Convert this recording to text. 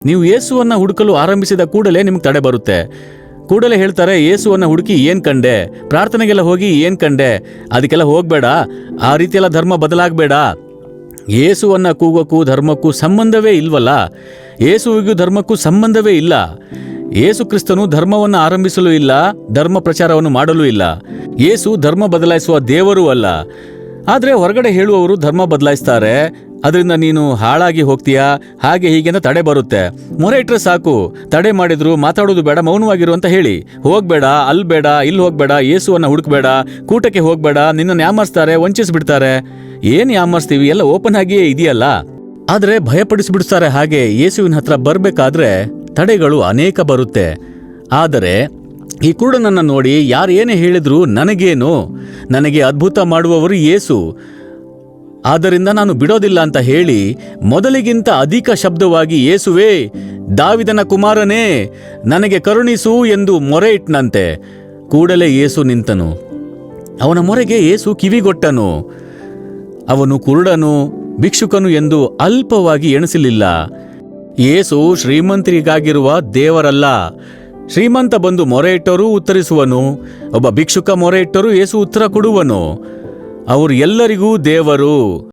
ನೀವು ಯೇಸುವನ್ನ ಹುಡುಕಲು ಆರಂಭಿಸಿದ ಕೂಡಲೇ ನಿಮ್ಗೆ ತಡೆ ಬರುತ್ತೆ. ಕೂಡಲೇ ಹೇಳ್ತಾರೆ, ಯೇಸುವನ್ನ ಹುಡುಕಿ ಏನ್ ಕಂಡೆ, ಪ್ರಾರ್ಥನೆಗೆಲ್ಲ ಹೋಗಿ ಏನ್ ಕಂಡೆ, ಅದಕ್ಕೆಲ್ಲ ಹೋಗ್ಬೇಡ, ಆ ರೀತಿಯೆಲ್ಲ ಧರ್ಮ ಬದಲಾಗಬೇಡ. ಯೇಸುವನ್ನ ಕೂಗೋಕ್ಕೂ ಧರ್ಮಕ್ಕೂ ಸಂಬಂಧವೇ ಇಲ್ವಲ್ಲ. ಯೇಸುವಿಗೂ ಧರ್ಮಕ್ಕೂ ಸಂಬಂಧವೇ ಇಲ್ಲ. ಯೇಸು ಕ್ರಿಸ್ತನು ಧರ್ಮವನ್ನು ಆರಂಭಿಸಲು ಇಲ್ಲ, ಧರ್ಮ ಪ್ರಚಾರವನ್ನು ಮಾಡಲೂ ಇಲ್ಲ. ಯೇಸು ಧರ್ಮ ಬದಲಾಯಿಸುವ ದೇವರೂ ಅಲ್ಲ. ಆದರೆ ಹೊರಗಡೆ ಹೇಳುವವರು ಧರ್ಮ ಬದಲಾಯಿಸ್ತಾರೆ, ಅದರಿಂದ ನೀನು ಹಾಳಾಗಿ ಹೋಗ್ತೀಯಾ, ಹಾಗೆ ಹೀಗೆ ಅಂತ ತಡೆ ಬರುತ್ತೆ. ಮೊರೆ ಇಟ್ಟರೆ ಸಾಕು, ತಡೆ ಮಾಡಿದ್ರು ಮಾತಾಡೋದು ಬೇಡ, ಮೌನವಾಗಿರು ಅಂತ ಹೇಳಿ, ಹೋಗ್ಬೇಡ, ಅಲ್ಲಿ ಬೇಡ, ಇಲ್ಲಿ ಹೋಗ್ಬೇಡ, ಯೇಸುವನ್ನ ಹುಡುಕ್ಬೇಡ, ಕೂಟಕ್ಕೆ ಹೋಗ್ಬೇಡ, ನಿನ್ನನ್ನು ಯಾಮರ್ಸ್ತಾರೆ, ವಂಚಿಸ್ಬಿಡ್ತಾರೆ. ಏನು ಯಾಮರ್ಸ್ತೀವಿ, ಎಲ್ಲ ಓಪನ್ ಆಗಿಯೇ ಇದೆಯಲ್ಲ. ಆದರೆ ಭಯಪಡಿಸಿಬಿಡ್ತಾರೆ. ಹಾಗೆ ಯೇಸುವಿನ ಹತ್ರ ಬರಬೇಕಾದ್ರೆ ತಡೆಗಳು ಅನೇಕ ಬರುತ್ತೆ. ಆದರೆ ಈ ಕುರುಡನನ್ನು ನೋಡಿ ಯಾರೇನೇ ಹೇಳಿದ್ರು ನನಗೇನು, ನನಗೆ ಅದ್ಭುತ ಮಾಡುವವರು ಯೇಸು, ಆದ್ದರಿಂದ ನಾನು ಬಿಡೋದಿಲ್ಲ ಅಂತ ಹೇಳಿ ಮೊದಲಿಗಿಂತ ಅಧಿಕ ಶಬ್ದವಾಗಿ, ಯೇಸುವೇ, ದಾವಿದನ ಕುಮಾರನೇ, ನನಗೆ ಕರುಣಿಸು ಎಂದು ಮೊರೆ ಇಟ್ನಂತೆ. ಕೂಡಲೇ ಯೇಸು ನಿಂತನು. ಅವನ ಮೊರೆಗೆ ಯೇಸು ಕಿವಿಗೊಟ್ಟನು. ಅವನು ಕುರುಡನು, ಭಿಕ್ಷುಕನು ಎಂದು ಅಲ್ಪವಾಗಿ ಎಣಿಸಲಿಲ್ಲ. ಯೇಸು ಶ್ರೀಮಂತರಿಗಾಗಿರುವ ದೇವರಲ್ಲ. ಶ್ರೀಮಂತ ಬಂದು ಮೊರೆ ಇಟ್ಟರೂ ಉತ್ತರಿಸುವನು, ಒಬ್ಬ ಭಿಕ್ಷುಕ ಮೊರೆ ಇಟ್ಟರೂ ಯೇಸು ಉತ್ತರ ಕೊಡುವನು. ಅವರು ಎಲ್ಲರಿಗೂ ದೇವರು.